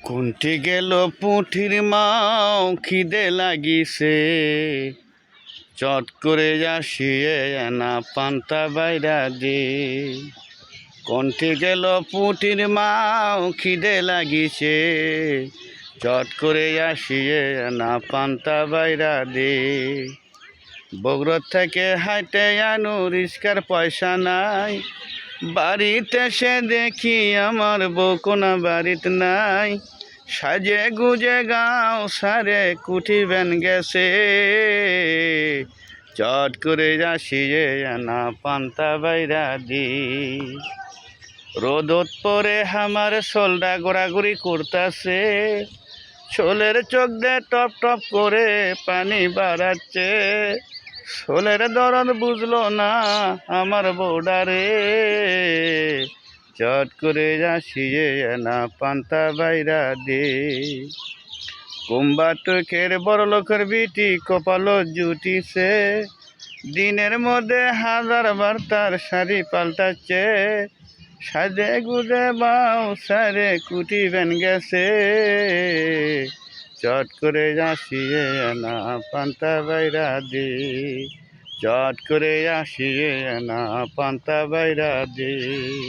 কোনটি গেল পুঁঠির মাও খিদে লাগিছে, চট করে আসিয়ে না পান্তা বাইরা দে। কোনটি গেল পুঁঠির মাও খিদে লাগিছে, চট করে আসিয়ে না পান্তা বাইরা দে। বগুড়া থেকে হাইটে আনু রিস্কার পয়সা নাই, বাড়িতে সে দেখি আমার বউ কোনা বাড়িতে নাই। সাজে গুজে গাঁও সারে কুঠি বেন গেছে, চট করে আসিয়ে না পান্তা বাইরা দি। রোদত পরে আমার সোলডা গোড়াগুড়ি করতাছে, ছোলের চোখ দিয়ে টপ টপ করে পানি বাড়াচ্ছে। ছোলের দরদ বুঝলো না আমার বউডারে, চট করে আসিয়ে না পান্তা বাইরা দে। কুম্বাটকের বড় লোকের বিটি কপালো জুটিছে, দিনের মধ্যে 1000 বার তার শাড়ি পাল্টাচ্ছে। সাজে গুজে বাউ সারে কুটি বেন গেছে, চট করে আসিয়ে না পান্তা বাইরা দে। চট করে আসিয়ে না পান্তা বাইরা দে।